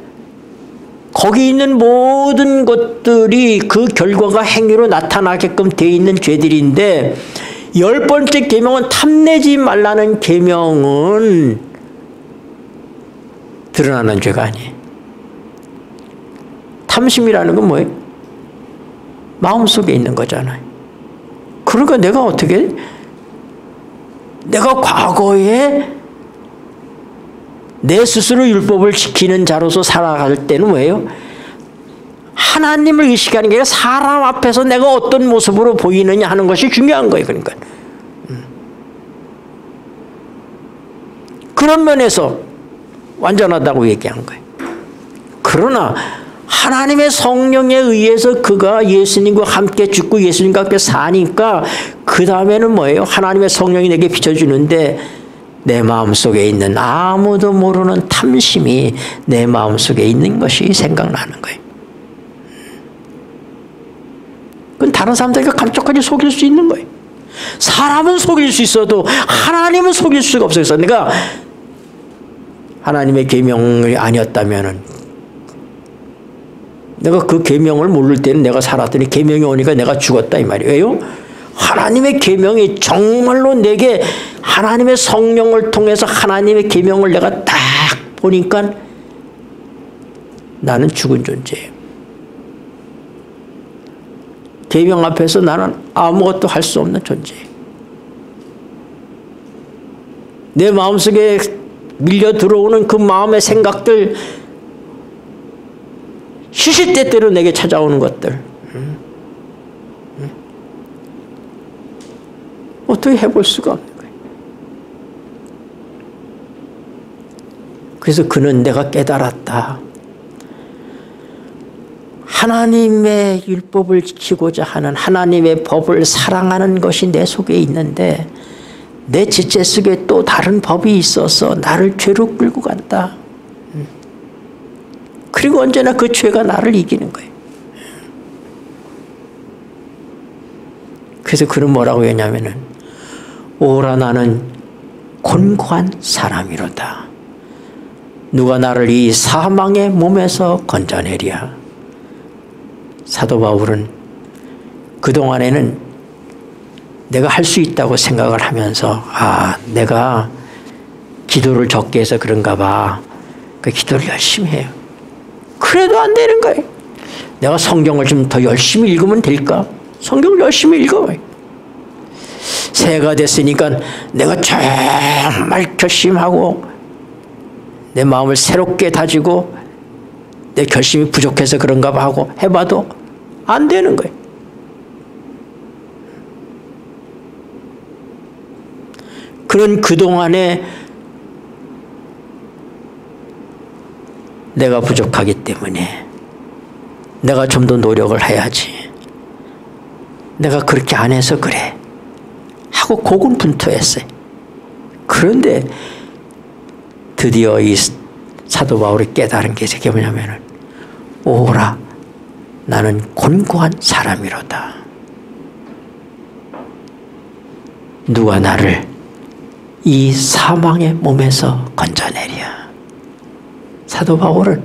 거기 있는 모든 것들이 그 결과가 행위로 나타나게끔 되어 있는 죄들인데 10번째 계명은 탐내지 말라는 계명은 드러나는 죄가 아니에요. 탐심이라는 건 뭐예요? 마음속에 있는 거잖아요. 그러니까 내가 어떻게 내가 과거에 내 스스로 율법을 지키는 자로서 살아갈 때는 뭐예요? 하나님을 의식하는 게 아니라 사람 앞에서 내가 어떤 모습으로 보이느냐 하는 것이 중요한 거예요. 그러니까 그런 면에서 완전하다고 얘기한 거예요. 그러나 하나님의 성령에 의해서 그가 예수님과 함께 죽고 예수님과 함께 사니까 그 다음에는 뭐예요? 하나님의 성령이 내게 비춰주는데 내 마음속에 있는 아무도 모르는 탐심이 내 마음속에 있는 것이 생각나는 거예요. 그건 다른 사람들에게 감쪽같이 속일 수 있는 거예요. 사람은 속일 수 있어도 하나님은 속일 수가 없어요. 내가 하나님의 계명이 아니었다면은 내가 그 계명을 모를 때는 내가 살았더니 계명이 오니까 내가 죽었다 이 말이에요. 왜요? 하나님의 계명이 정말로 내게 하나님의 성령을 통해서 하나님의 계명을 내가 딱 보니까 나는 죽은 존재예요. 계명 앞에서 나는 아무것도 할 수 없는 존재예요. 내 마음속에 밀려 들어오는 그 마음의 생각들 시시때때로 내게 찾아오는 것들 어떻게 해볼 수가 없는 거예요. 그래서 그는 내가 깨달았다. 하나님의 율법을 지키고자 하는 하나님의 법을 사랑하는 것이 내 속에 있는데 내 지체 속에 또 다른 법이 있어서 나를 죄로 끌고 간다. 그리고 언제나 그 죄가 나를 이기는 거예요. 그래서 그는 뭐라고 했냐면은 오라 나는 곤고한 사람이로다. 누가 나를 이 사망의 몸에서 건져내랴. 사도 바울은 그동안에는 내가 할 수 있다고 생각을 하면서 내가 기도를 적게 해서 그런가 봐. 그 기도를 열심히 해요. 그래도 안 되는 거예요. 내가 성경을 좀 더 열심히 읽으면 될까? 성경을 열심히 읽어봐요. 새해가 됐으니까 내가 정말 결심하고 내 마음을 새롭게 다지고 내 결심이 부족해서 그런가 봐 하고 해봐도 안 되는 거예요. 그는 그동안에 내가 부족하기 때문에 내가 좀 더 노력을 해야지. 내가 그렇게 안 해서 그래. 하고 고군분투했어요. 그런데 드디어 이 사도 바울이 깨달은 게 뭐냐면은 오라 나는 곤고한 사람이로다. 누가 나를 이 사망의 몸에서 건져내랴. 사도 바울은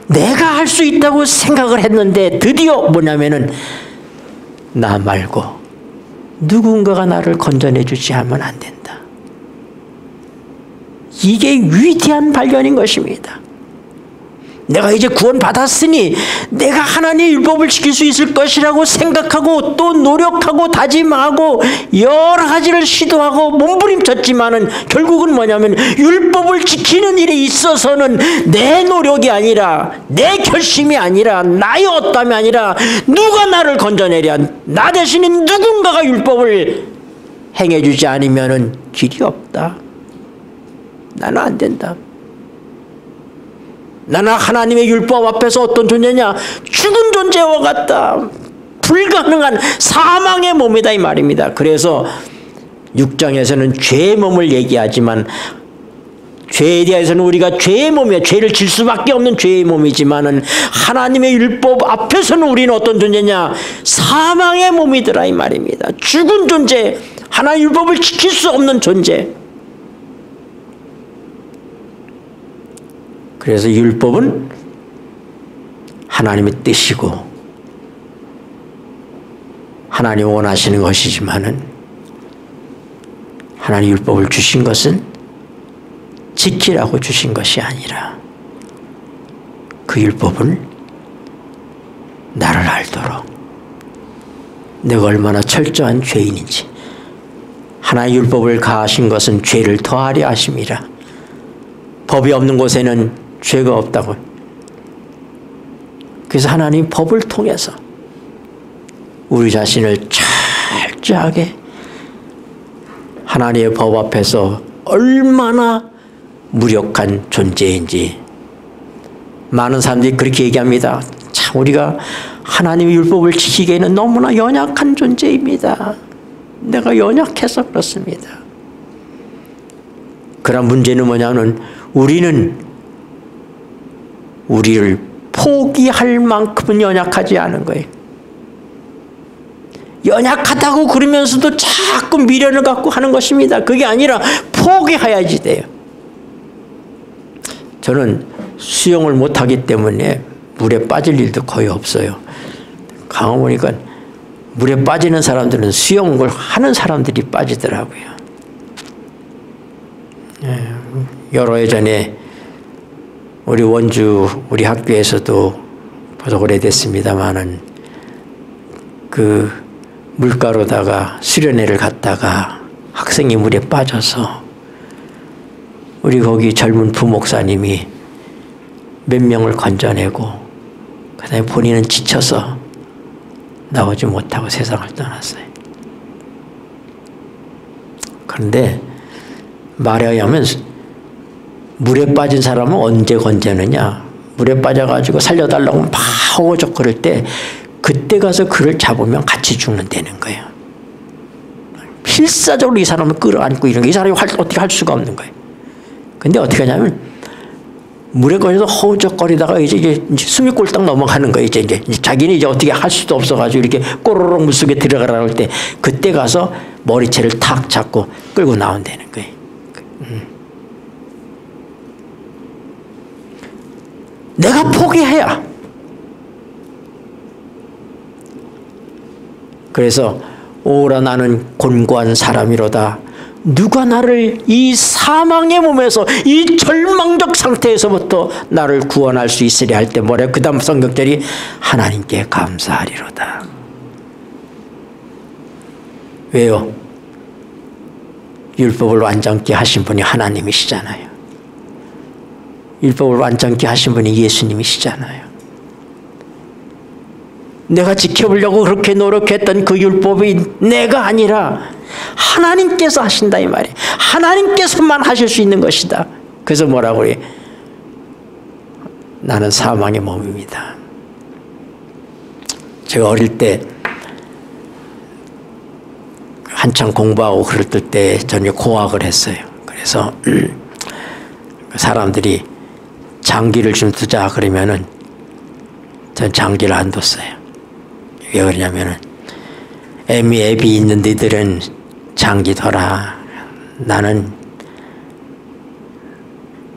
내가 할 수 있다고 생각을 했는데 드디어 뭐냐면은 나 말고 누군가가 나를 건져내 주지 하면 안 된다. 이게 위대한 발견인 것입니다. 내가 이제 구원받았으니 내가 하나님의 율법을 지킬 수 있을 것이라고 생각하고 또 노력하고 다짐하고 여러 가지를 시도하고 몸부림쳤지만은 결국은 뭐냐면 율법을 지키는 일에 있어서는 내 노력이 아니라 내 결심이 아니라 나의 어땀이 아니라 누가 나를 건져내랴. 나 대신에 누군가가 율법을 행해주지 않으면은 길이 없다. 나는 안 된다. 나는 하나님의 율법 앞에서 어떤 존재냐? 죽은 존재와 같다. 불가능한 사망의 몸이다 이 말입니다. 그래서 6장에서는 죄의 몸을 얘기하지만 죄에 대해서는 우리가 죄의 몸이야. 죄를 질 수밖에 없는 죄의 몸이지만은 하나님의 율법 앞에서는 우리는 어떤 존재냐? 사망의 몸이더라 이 말입니다. 죽은 존재, 하나님의 율법을 지킬 수 없는 존재. 그래서 율법은 하나님의 뜻이고 하나님 원하시는 것이지만은 하나님 율법을 주신 것은 지키라고 주신 것이 아니라 그 율법은 나를 알도록 내가 얼마나 철저한 죄인인지 하나님 율법을 가하신 것은 죄를 더하려 하심이라. 법이 없는 곳에는 죄가 없다고. 그래서 하나님 법을 통해서 우리 자신을 철저하게 하나님의 법 앞에서 얼마나 무력한 존재인지 많은 사람들이 그렇게 얘기합니다. 참 우리가 하나님의 율법을 지키기에는 너무나 연약한 존재입니다. 내가 연약해서 그렇습니다. 그런 문제는 뭐냐면 우리는 우리를 포기할 만큼은 연약하지 않은 거예요. 연약하다고 그러면서도 자꾸 미련을 갖고 하는 것입니다. 그게 아니라 포기해야지 돼요. 저는 수영을 못하기 때문에 물에 빠질 일도 거의 없어요. 강원 보니까 물에 빠지는 사람들은 수영을 하는 사람들이 빠지더라고요. 여러 해 전에 우리 원주 우리 학교에서도 벌써 오래됐습니다만은 그 물가로다가 수련회를 갔다가 학생이 물에 빠져서 우리 거기 젊은 부목사님이 몇 명을 건져내고 그다음에 본인은 지쳐서 나오지 못하고 세상을 떠났어요. 그런데 말에 의하면 물에 빠진 사람은 언제 건져내냐? 물에 빠져가지고 살려달라고 막 호적 그럴 때 그때 가서 그를 잡으면 같이 죽는다는 거예요. 필사적으로 이 사람을 끌어안고 이런 게 이 사람이 어떻게 할 수가 없는 거예요. 근데 어떻게 하냐면 물에 걸려서 허우적거리다가 이제 숨이 꼴딱 넘어가는 거예요. 이제 자기는 이제 어떻게 할 수도 없어가지고 이렇게 꼬르륵 물속에 들어가라고 할 때 그때 가서 머리채를 탁 잡고 끌고 나온다는 거예요. 내가 포기해야. 그래서 오라 나는 곤고한 사람이로다. 누가 나를 이 사망의 몸에서 이 절망적 상태에서부터 나를 구원할 수 있으리 할 때 뭐래? 그 다음 성경절이 하나님께 감사하리로다. 왜요? 율법을 완전케 하신 분이 하나님이시잖아요. 율법을 완전케 하신 분이 예수님이시잖아요. 내가 지켜보려고 그렇게 노력했던 그 율법이 내가 아니라 하나님께서 하신다 이 말이에요. 하나님께서만 하실 수 있는 것이다. 그래서 뭐라고 그래? 나는 사망의 몸입니다. 제가 어릴 때 한창 공부하고 그럴 때 저는 공학을 했어요. 그래서 사람들이 장기를 좀 두자 그러면은 전 장기를 안 뒀어요. 왜 그러냐면은 앱이 있는 니들은 장기 둬라. 나는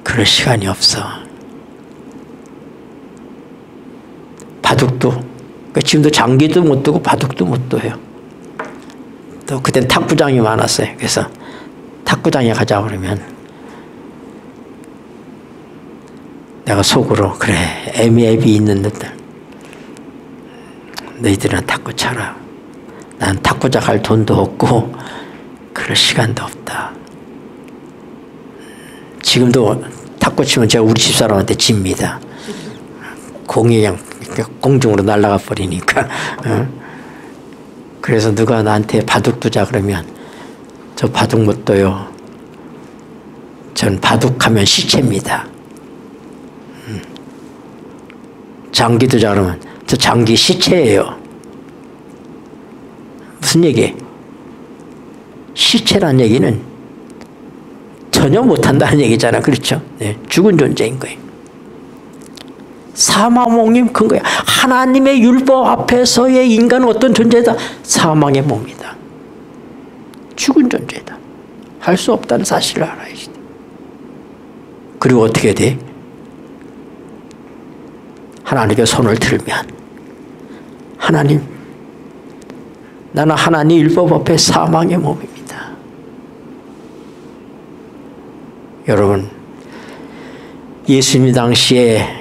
그럴 시간이 없어. 바둑도 지금도 장기도 못 두고 바둑도 못 둬요. 또 그땐 탁구장이 많았어요. 그래서 탁구장에 가자 그러면 내가 속으로 그래 앱이 있는 듯들 너희들은 탁구 쳐라. 난 탁구장 갈 돈도 없고 그럴 시간도 없다. 지금도 탁구 치면 제가 우리 집사람한테 집니다. 공이 그냥 공중으로 날아가 버리니까. 그래서 누가 나한테 바둑 두자 그러면 저 바둑 못 둬요. 전 바둑하면 시체입니다. 장기 두자 그러면 저 장기 시체예요. 무슨 얘기예요? 시체란 얘기는 전혀 못한다는 얘기잖아. 그렇죠? 네, 죽은 존재인 거예요. 사망의 큰 거야. 하나님의 율법 앞에서의 인간은 어떤 존재다? 사망의 몸이다. 죽은 존재다. 할 수 없다는 사실을 알아야지. 그리고 어떻게 돼? 하나님께 손을 들면 하나님, 나는 하나님 율법 앞에 사망의 몸입니다. 여러분, 예수님 당시에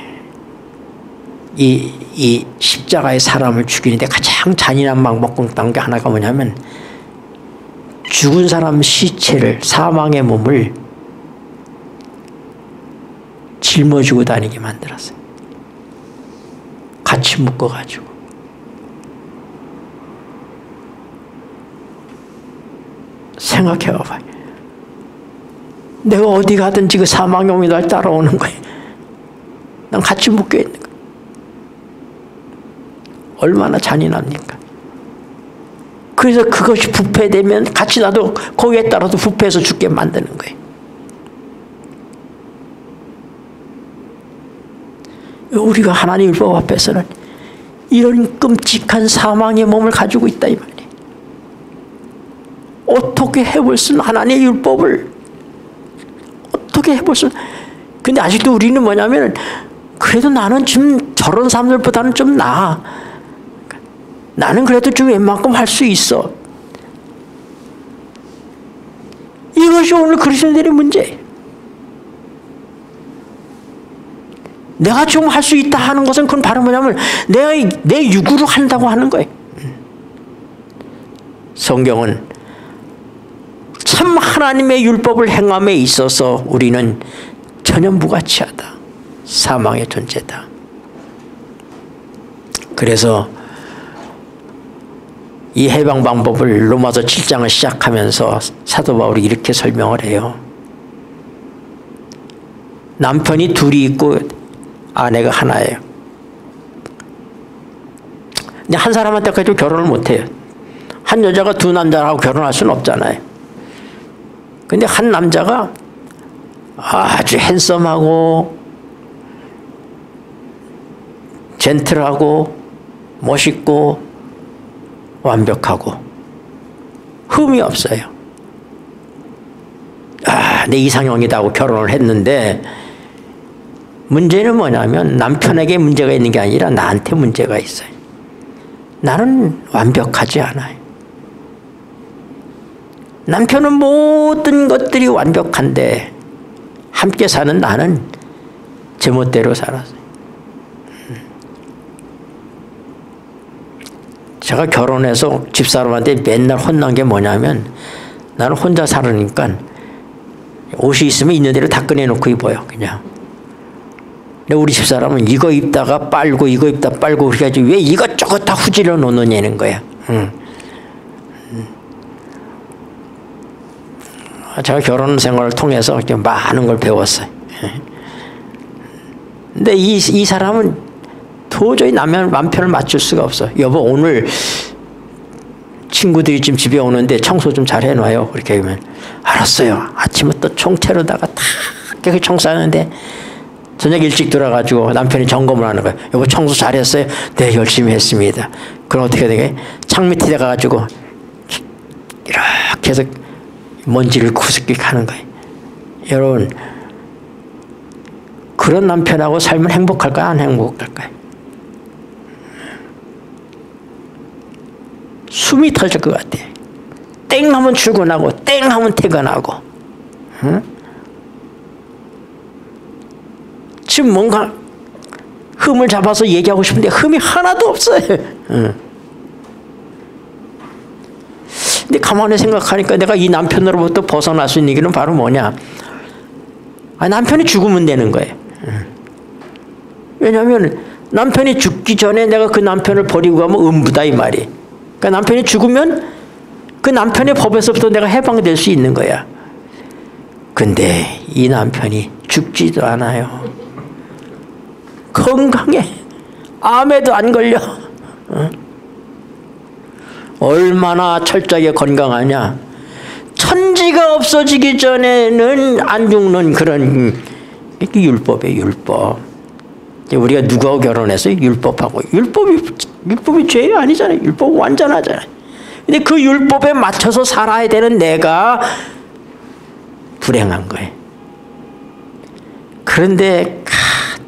이 십자가의 사람을 죽이는데 가장 잔인한 방법 중 하나가 뭐냐면 죽은 사람 시체를, 사망의 몸을 짊어지고 다니게 만들었어요. 같이 묶어가지고. 생각해봐봐요. 내가 어디 가든지 그 사망의 몸이 날 따라오는 거예요. 난 같이 묶여있는 거예요. 얼마나 잔인합니까? 그래서 그것이 부패되면 같이 나도 거기에 따라서 부패해서 죽게 만드는 거예요. 우리가 하나님 율법 앞에서는 이런 끔찍한 사망의 몸을 가지고 있다 이 말이에요. 어떻게 해볼 수는 하나님의 율법을 어떻게 해볼 수는. 근데 아직도 우리는 뭐냐면 그래도 나는 좀 저런 사람들보다는 좀 나아. 나는 그래도 좀 웬만큼 할 수 있어. 이것이 오늘 그리스도인들의 문제예요. 내가 좀 할 수 있다 하는 것은 그건 바로 뭐냐면 내가 내 육으로 한다고 하는 거예요. 성경은 참 하나님의 율법을 행함에 있어서 우리는 전혀 무가치하다. 사망의 존재다. 그래서 이 해방 방법을 로마서 7장을 시작하면서 사도 바울이 이렇게 설명을 해요. 남편이 둘이 있고 아내가 하나예요. 근데 한 사람한테까지 결혼을 못해요. 한 여자가 두 남자하고 결혼할 수는 없잖아요. 근데 한 남자가 아주 핸섬하고 젠틀하고 멋있고 완벽하고 흠이 없어요. 내 이상형이다 하고 결혼을 했는데 문제는 뭐냐면 남편에게 문제가 있는 게 아니라 나한테 문제가 있어요. 나는 완벽하지 않아요. 남편은 모든 것들이 완벽한데 함께 사는 나는 제멋대로 살았어요. 제가 결혼해서 집사람한테 맨날 혼난 게 뭐냐면 나는 혼자 살으니까 옷이 있으면 있는 대로 다 꺼내놓고 입어요. 그냥. 근데 우리 집사람은 이거 입다가 빨고 이거 입다 빨고 그래가지고 왜 이것저것 다 후질러 놓느냐는 거야. 제가 결혼 생활을 통해서 많은 걸 배웠어요. 근데 이 사람은 도저히 남편을 맞출 수가 없어. 여보 오늘 친구들이 지금 집에 오는데 청소 좀 잘 해놔요. 그렇게 하면 알았어요. 아침부터 총체로다가 다 깨끗이 청소하는데 저녁 일찍 들어가지고 남편이 점검을 하는 거예요. 여보 청소 잘했어요? 네 열심히 했습니다. 그럼 어떻게 되게 창 밑에 가가지고 이렇게 해서 먼지를 구석기 하는 거예요. 여러분 그런 남편하고 살면 행복할까요? 안 행복할까요? 숨이 터질 것 같아요. 땡 하면 출근하고 땡 하면 퇴근하고 응? 지금 뭔가 흠을 잡아서 얘기하고 싶은데 흠이 하나도 없어요. 응. 근데 가만히 생각하니까 내가 이 남편으로부터 벗어날 수 있는 길은 바로 뭐냐? 남편이 죽으면 되는 거예요. 왜냐하면 남편이 죽기 전에 내가 그 남편을 버리고 가면 음부다 이 말이. 그러니까 남편이 죽으면 그 남편의 법에서부터 내가 해방될 수 있는 거야. 근데 이 남편이 죽지도 않아요. 건강해. 암에도 안 걸려. 얼마나 철저하게 건강하냐. 천지가 없어지기 전에는 안 죽는 그런 율법이에요. 율법. 우리가 누구하고 결혼해서 율법하고 율법이 죄 아니잖아요. 율법은 완전하잖아요. 근데 그 율법에 맞춰서 살아야 되는 내가 불행한 거예요. 그런데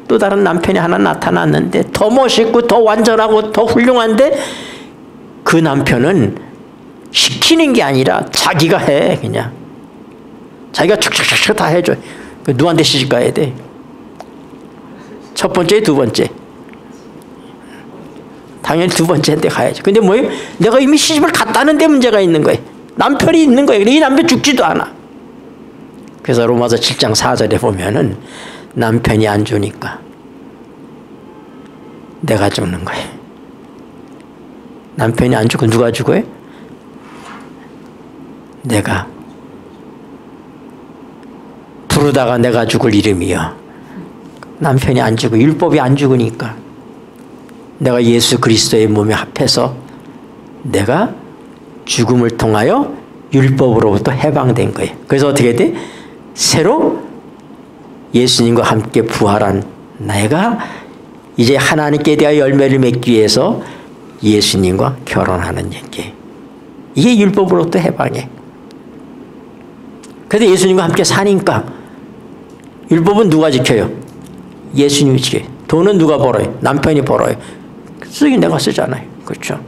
또 다른 남편이 하나 나타났는데 더 멋있고 더 완전하고 더 훌륭한데 그 남편은 시키는 게 아니라 자기가 해. 그냥 자기가 척척척 다 해줘. 누구한테 시집 가야 돼? 첫 번째, 두 번째. 당연히 두 번째한테 가야죠. 근데 뭐예요? 내가 이미 시집을 갔다는 데 문제가 있는 거예요. 남편이 있는 거예요. 이 남편 죽지도 않아. 그래서 로마서 7장 4절에 보면은 남편이 안 주니까 내가 죽는 거예요. 남편이 안 죽고 누가 죽어요? 내가. 부르다가 내가 죽을 이름이요. 남편이 안 죽고 율법이 안 죽으니까 내가 예수 그리스도의 몸에 합해서 내가 죽음을 통하여 율법으로부터 해방된 거예요. 그래서 어떻게 돼? 새로 예수님과 함께 부활한 내가 이제 하나님께 대하여 열매를 맺기 위해서 예수님과 결혼하는 얘기. 이게 율법으로부터 해방이에요. 그래서 예수님과 함께 사니까 율법은 누가 지켜요? 예수님이 지켜요. 돈은 누가 벌어요? 남편이 벌어요. 쓰긴 내가 쓰잖아요. 그렇죠?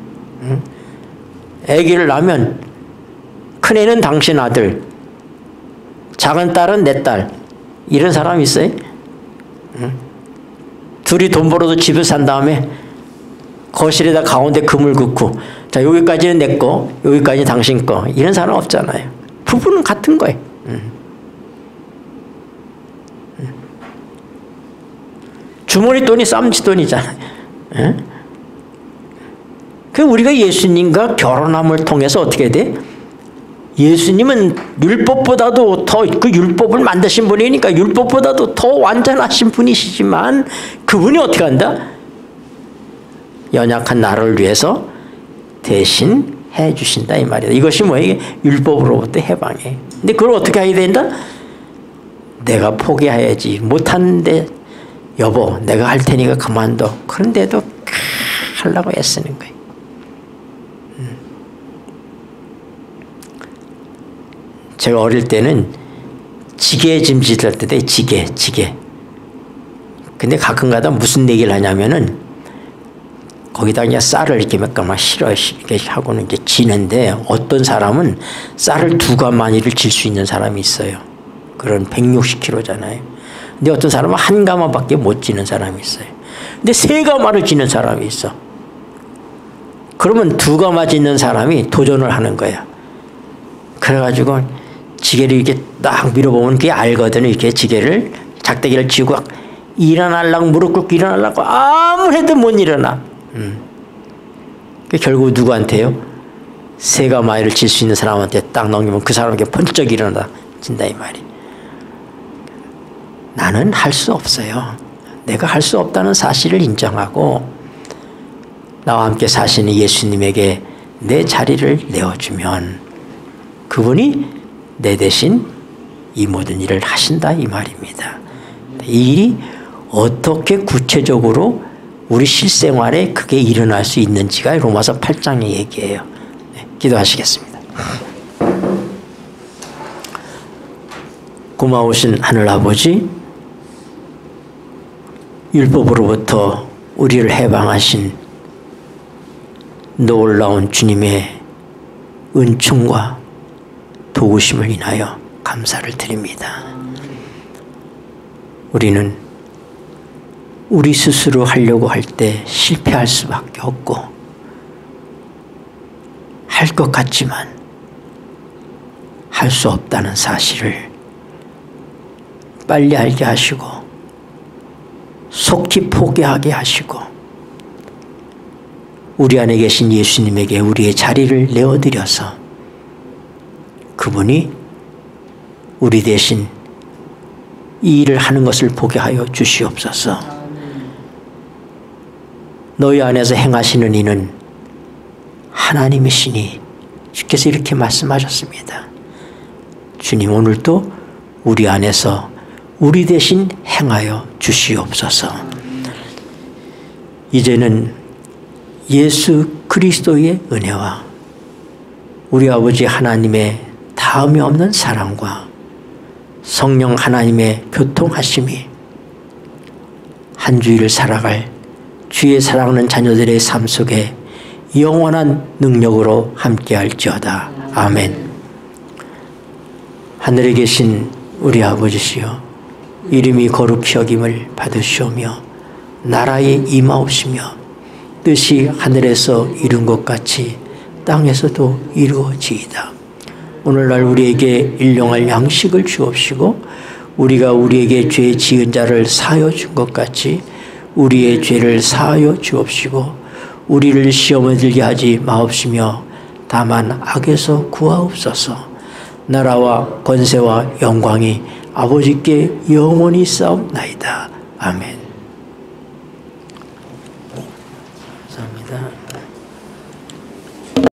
아기를 낳으면 큰애는 당신 아들, 작은 딸은 내 딸. 이런 사람 있어요? 둘이 돈 벌어도 집에 산 다음에 거실에다 가운데 금을 긋고 자 여기까지는 내 거, 여기까지 당신 거. 이런 사람 없잖아요. 부부는 같은 거예요. 주머니 돈이 쌈지 돈이잖아요. 그 우리가 예수님과 결혼함을 통해서 어떻게 돼? 예수님은 율법보다도 더 그 율법을 만드신 분이니까 율법보다도 더 완전하신 분이시지만 그분이 어떻게 한다? 연약한 나를 위해서 대신 해 주신다 이 말이다. 이것이 뭐예요? 율법으로부터 해방이에요. 근데 그걸 어떻게 해야 된다? 내가 포기해야지. 못하는데 여보 내가 할 테니까 그만둬. 그런데도 하려고 애쓰는 거예요. 제가 어릴 때는 지게짐짓 할 때 지게. 근데 가끔가다 무슨 얘기를 하냐면은 거기다 그냥 쌀을 이렇게 몇 가마 실어 이렇게 하고는 이제 지는데 어떤 사람은 쌀을 2가마니를 질 수 있는 사람이 있어요. 그런 160kg잖아요. 근데 어떤 사람은 1가마밖에 못 지는 사람이 있어요. 근데 3가마를 지는 사람이 있어. 그러면 2가마 짓는 사람이 도전을 하는 거야. 그래가지고 지게를 이렇게 딱 밀어보면 그게 알거든요. 이렇게 지게를 작대기를 쥐고 일어나려고 무릎 꿇고 일어나려고 아무래도 못 일어나. 결국 누구한테요? 3가마를 질 수 있는 사람한테 딱 넘기면 그 사람에게 번쩍 일어나 진다 이 말이. 나는 할 수 없어요. 내가 할 수 없다는 사실을 인정하고 나와 함께 사시는 예수님에게 내 자리를 내어주면 그분이 내 대신 이 모든 일을 하신다 이 말입니다. 이 일이 어떻게 구체적으로 우리 실생활에 그게 일어날 수 있는지가 로마서 8장의 얘기예요. 네, 기도하시겠습니다. 고마우신 하늘아버지, 율법으로부터 우리를 해방하신 놀라운 주님의 은총과 도우심을 인하여 감사를 드립니다. 우리는 우리 스스로 하려고 할 때 실패할 수밖에 없고 할 것 같지만 할 수 없다는 사실을 빨리 알게 하시고 속히 포기하게 하시고 우리 안에 계신 예수님에게 우리의 자리를 내어드려서 그분이 우리 대신 이 일을 하는 것을 보게 하여 주시옵소서. 너희 안에서 행하시는 이는 하나님이시니 주께서 이렇게 말씀하셨습니다. 주님 오늘도 우리 안에서 우리 대신 행하여 주시옵소서. 이제는 예수 그리스도의 은혜와 우리 아버지 하나님의 다음이 없는 사랑과 성령 하나님의 교통하심이 한 주일을 살아갈 주의 사랑하는 자녀들의 삶 속에 영원한 능력으로 함께할지어다. 아멘. 하늘에 계신 우리 아버지시여, 이름이 거룩히 여김을 받으시오며 나라에 임하옵시며 뜻이 하늘에서 이룬 것 같이 땅에서도 이루어지이다. 오늘날 우리에게 일용할 양식을 주옵시고 우리가 우리에게 죄 지은 자를 사하여 준 것 같이 우리의 죄를 사하여 주옵시고 우리를 시험에 들게 하지 마옵시며 다만 악에서 구하옵소서. 나라와 권세와 영광이 아버지께 영원히 싸움나이다. 아멘.